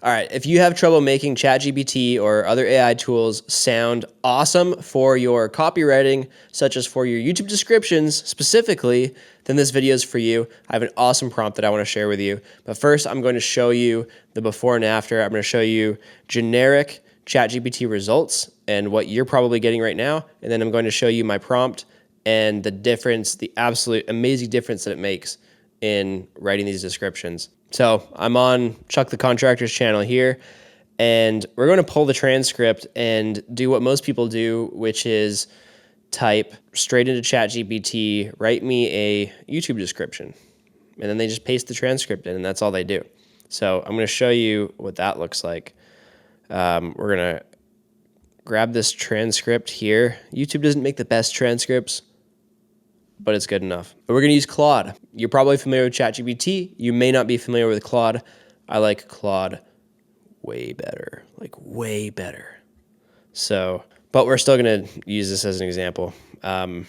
All right, if you have trouble making ChatGPT or other AI tools sound awesome for your copywriting, such as for your YouTube descriptions specifically, then this video is for you. I have an awesome prompt that I want to share with you. But first, I'm going to show you the before and after. I'm going to show you generic ChatGPT results and what you're probably getting right now. And then I'm going to show you my prompt and the difference, the absolute amazing difference that it makes in writing these descriptions. So I'm on Chuck the Contractor's channel here, and we're going to pull the transcript and do what most people do, which is type straight into ChatGPT, write me a YouTube description. And then they just paste the transcript in, and that's all they do. So I'm going to show you what that looks like. We're going to grab this transcript here. YouTube doesn't make the best transcripts, but it's good enough. But we're going to use Claude. You're probably familiar with ChatGPT. You may not be familiar with Claude. I like Claude way better, like way better. So, but we're still going to use this as an example. And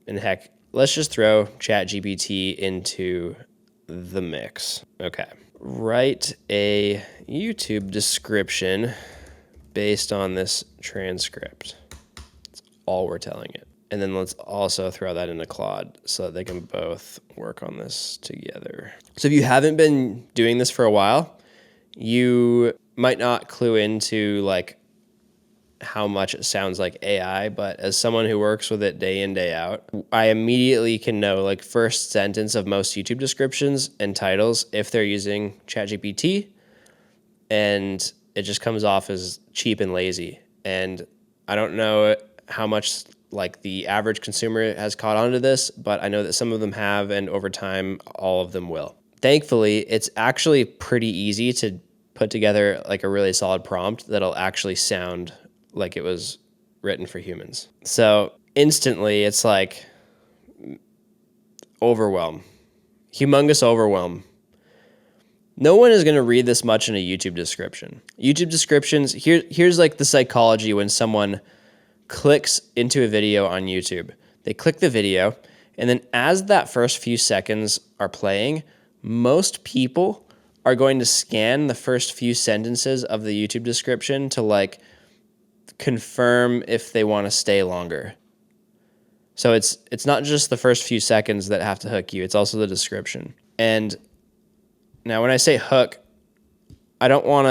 heck, let's just throw ChatGPT into the mix. Okay. Write a YouTube description based on this transcript. That's all we're telling it. And then let's also throw that into Claude so that they can both work on this together. So if you haven't been doing this for a while, you might not clue into like how much it sounds like AI, but as someone who works with it day in, day out, I immediately can know like first sentence of most YouTube descriptions and titles if they're using ChatGPT, and it just comes off as cheap and lazy. And I don't know how much like the average consumer has caught on to this, but I know that some of them have, and over time, all of them will. Thankfully, it's actually pretty easy to put together like a really solid prompt that'll actually sound like it was written for humans. So instantly, it's like overwhelm, humongous overwhelm. No one is going to read this much in a YouTube description. YouTube descriptions, here's like the psychology when someone clicks into a video on YouTube. They click the video, and then as that first few seconds are playing, most people are going to scan the first few sentences of the YouTube description to like confirm if they want to stay longer. So it's not just the first few seconds that have to hook you, it's also the description. And now when I say hook, I don't want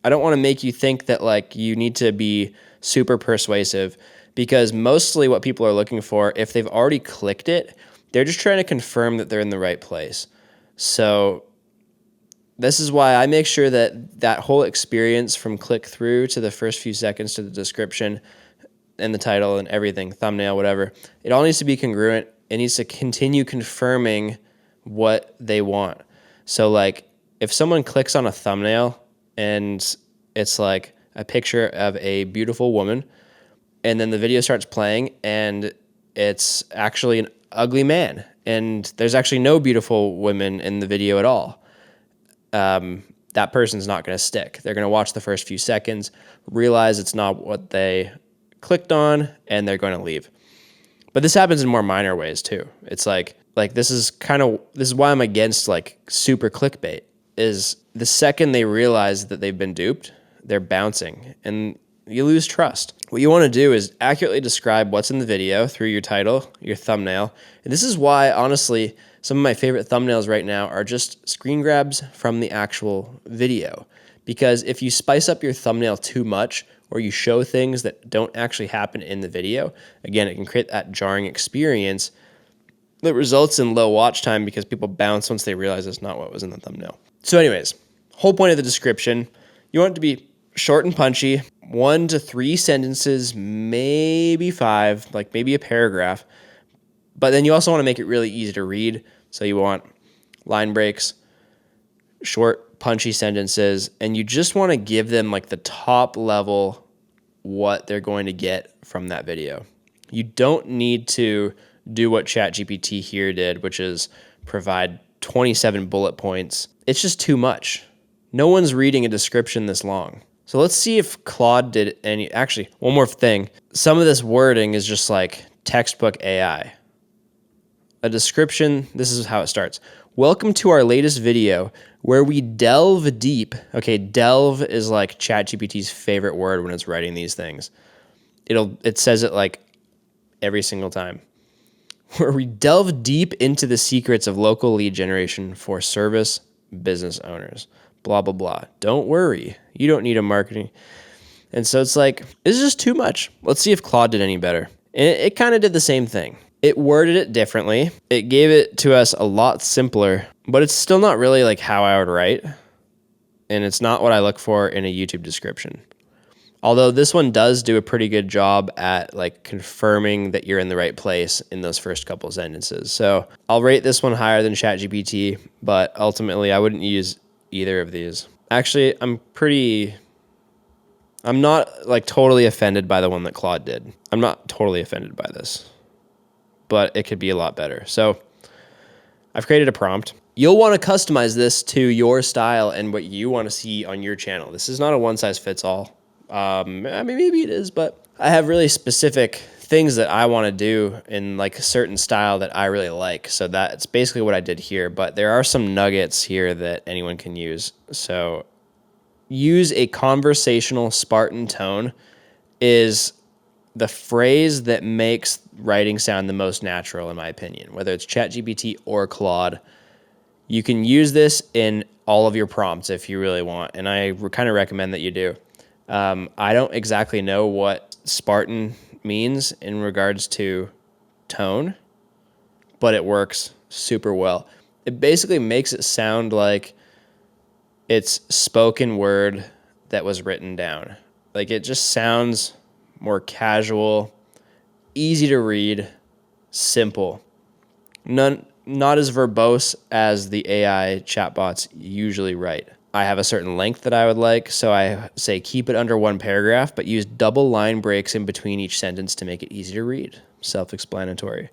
to make you think that like you need to be super persuasive, because mostly what people are looking for, if they've already clicked it, they're just trying to confirm that they're in the right place. So this is why I make sure that that whole experience from click through to the first few seconds to the description and the title and everything, thumbnail, whatever, it all needs to be congruent. It needs to continue confirming what they want. So like if someone clicks on a thumbnail and it's like a picture of a beautiful woman, and then the video starts playing and it's actually an ugly man, and there's actually no beautiful women in the video at all, that person's not going to stick. They're going to watch the first few seconds, realize it's not what they clicked on, and they're going to leave. But this happens in more minor ways too. It's like this is why I'm against like super clickbait, is the second they realize that they've been duped, they're bouncing and you lose trust. What you want to do is accurately describe what's in the video through your title, your thumbnail. And this is why, honestly, some of my favorite thumbnails right now are just screen grabs from the actual video. Because if you spice up your thumbnail too much, or you show things that don't actually happen in the video, again, it can create that jarring experience that results in low watch time because people bounce once they realize it's not what was in the thumbnail. So anyways, whole point of the description, you want it to be short and punchy, 1 to 3 sentences, maybe 5, like maybe a paragraph. But then you also want to make it really easy to read. So you want line breaks, short, punchy sentences, and you just want to give them like the top level what they're going to get from that video. You don't need to do what ChatGPT here did, which is provide 27 bullet points. It's just too much. No one's reading a description this long. So let's see if Claude did any. Actually, one more thing. Some of this wording is just like textbook AI. A description, this is how it starts. Welcome to our latest video where we delve deep. Okay, delve is like ChatGPT's favorite word when it's writing these things. It says it like every single time. Where we delve deep into the secrets of local lead generation for service business owners. Blah, blah, blah. Don't worry. You don't need a marketing. And so it's like, this is just too much. Let's see if Claude did any better. And it kind of did the same thing. It worded it differently. It gave it to us a lot simpler, but it's still not really like how I would write. And it's not what I look for in a YouTube description. Although this one does do a pretty good job at like confirming that you're in the right place in those first couple of sentences. So I'll rate this one higher than ChatGPT, but ultimately I wouldn't use either of these. Actually, I'm not like totally offended by the one that Claude did. I'm not totally offended by this, but it could be a lot better. So I've created a prompt. You'll want to customize this to your style and what you want to see on your channel. This is not a one size fits all. I mean, maybe it is, but I have really specific things that I want to do in like a certain style that I really like. So that's basically what I did here, but there are some nuggets here that anyone can use. So use a conversational Spartan tone is the phrase that makes writing sound the most natural, in my opinion, whether it's ChatGPT or Claude. You can use this in all of your prompts if you really want, and I kind of recommend that you do. I don't exactly know what Spartan means in regards to tone, but it works super well. It basically makes it sound like it's spoken word that was written down. Like it just sounds more casual, easy to read, simple. Not as verbose as the AI chatbots usually write. I have a certain length that I would like, so I say keep it under one paragraph, but use double line breaks in between each sentence to make it easy to read. Self-explanatory.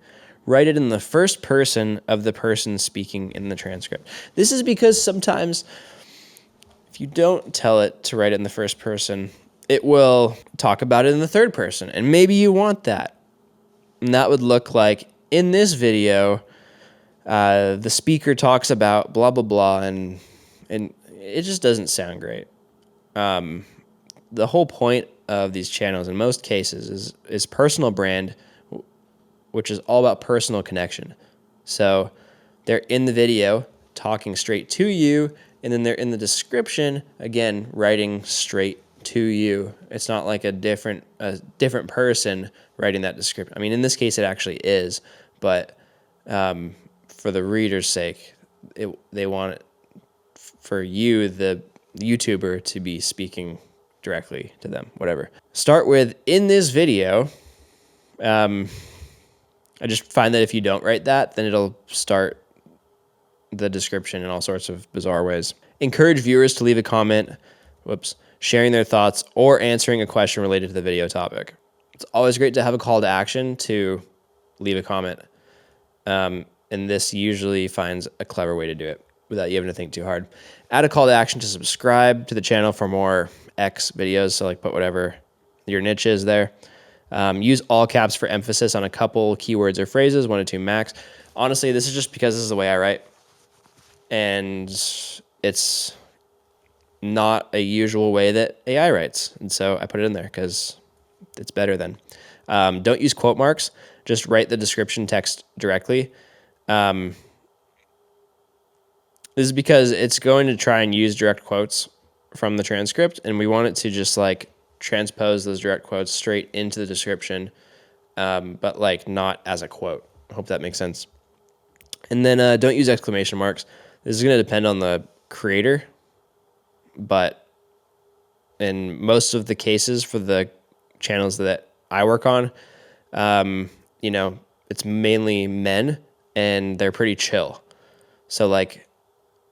Write it in the first person of the person speaking in the transcript. This is because sometimes if you don't tell it to write it in the first person, it will talk about it in the third person, and maybe you want that. And that would look like, in this video, the speaker talks about blah, blah, blah, and it just doesn't sound great. The whole point of these channels in most cases is personal brand, which is all about personal connection. So they're in the video talking straight to you, and then they're in the description, again, writing straight to you. It's not like a different person writing that description. I mean, in this case, it actually is, but for the reader's sake, they want it for you, the YouTuber, to be speaking directly to them, whatever. Start with, in this video, I just find that if you don't write that, then it'll start the description in all sorts of bizarre ways. Encourage viewers to leave a comment, sharing their thoughts or answering a question related to the video topic. It's always great to have a call to action to leave a comment. And this usually finds a clever way to do it without you having to think too hard. Add a call to action to subscribe to the channel for more X videos. So like put whatever your niche is there. Use all caps for emphasis on a couple keywords or phrases, 1 to 2 max. Honestly, this is just because this is the way I write. And it's not a usual way that AI writes. And so I put it in there because it's better then. Don't use quote marks. Just write the description text directly. This is because it's going to try and use direct quotes from the transcript, and we want it to just like transpose those direct quotes straight into the description, but like not as a quote. I hope that makes sense. And then don't use exclamation marks. This is going to depend on the creator, but in most of the cases for the channels that I work on, it's mainly men and they're pretty chill. So like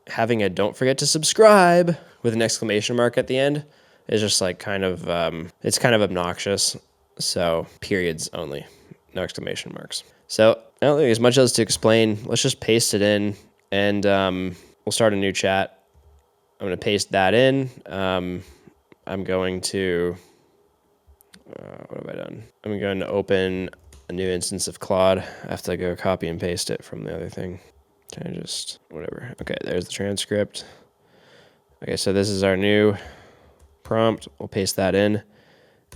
having a don't forget to subscribe with an exclamation mark at the end is just like it's kind of obnoxious. So periods only, no exclamation marks. So I don't think there's much else to explain. Let's just paste it in and we'll start a new chat. I'm going to paste that in. I'm going to, what have I done? I'm going to open a new instance of Claude. I have to go copy and paste it from the other thing. Can I just, whatever. Okay, there's the transcript. Okay, so this is our new prompt. We'll paste that in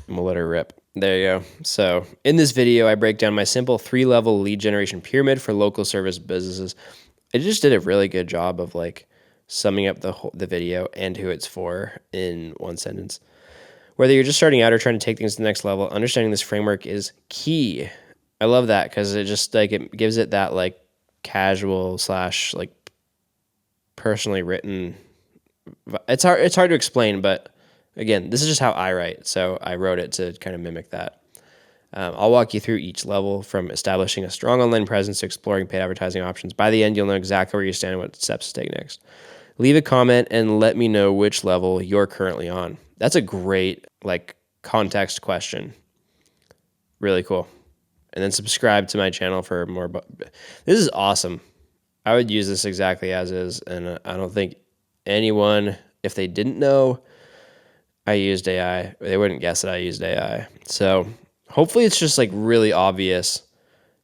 and we'll let her rip. There you go. So in this video, I break down my simple 3-level lead generation pyramid for local service businesses. I just did a really good job of like summing up the video and who it's for in one sentence. Whether you're just starting out or trying to take things to the next level, understanding this framework is key. I love that because it just like it gives it that like casual / like personally written. It's hard to explain, but again, this is just how I write. So I wrote it to kind of mimic that. I'll walk you through each level from establishing a strong online presence to exploring paid advertising options. By the end, you'll know exactly where you stand and what steps to take next. Leave a comment and let me know which level you're currently on. That's a great like context question. Really cool. And then subscribe to my channel for more. This is awesome. I would use this exactly as is, and I don't think anyone, if they didn't know I used AI, they wouldn't guess that I used AI. So hopefully it's just like really obvious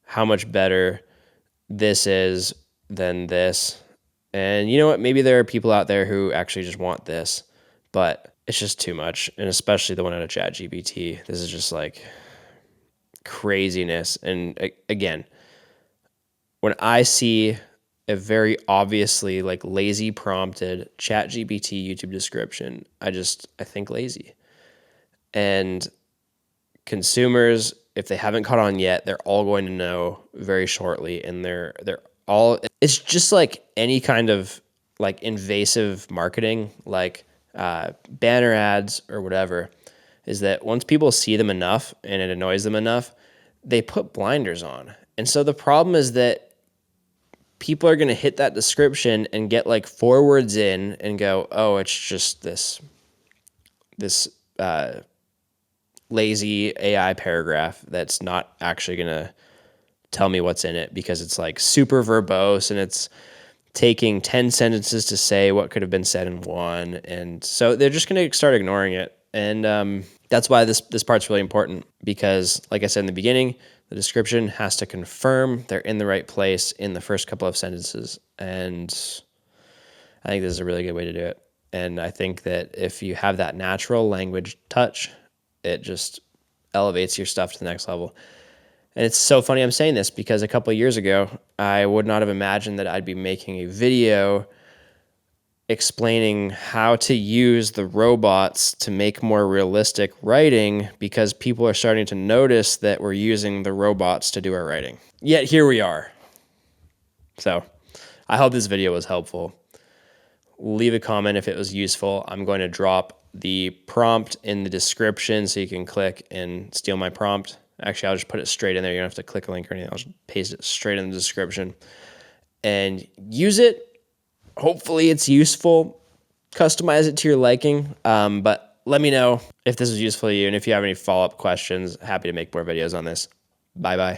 how much better this is than this. And you know what? Maybe there are people out there who actually just want this, but it's just too much. And especially the one out of ChatGPT. This is just like craziness. And again, when I see a very obviously like lazy prompted ChatGPT YouTube description, I think lazy. And consumers, if they haven't caught on yet, they're all going to know very shortly. And they're all, it's just like any kind of like invasive marketing, like banner ads or whatever, is that once people see them enough and it annoys them enough, they put blinders on. And so the problem is that people are going to hit that description and get like 4 words in and go, oh, it's just this lazy AI paragraph that's not actually going to tell me what's in it because it's like super verbose and it's taking 10 sentences to say what could have been said in one. And so they're just going to start ignoring it. And that's why this part's really important because, like I said in the beginning, the description has to confirm they're in the right place in the first couple of sentences. And I think this is a really good way to do it. And I think that if you have that natural language touch, it just elevates your stuff to the next level. And it's so funny I'm saying this because a couple of years ago, I would not have imagined that I'd be making a video explaining how to use the robots to make more realistic writing because people are starting to notice that we're using the robots to do our writing. Yet here we are. So I hope this video was helpful. Leave a comment if it was useful. I'm going to drop the prompt in the description so you can click and steal my prompt. Actually, I'll just put it straight in there. You don't have to click a link or anything. I'll just paste it straight in the description and use it. Hopefully it's useful. Customize it to your liking. But let me know if this was useful to you. And if you have any follow-up questions, happy to make more videos on this. Bye-bye.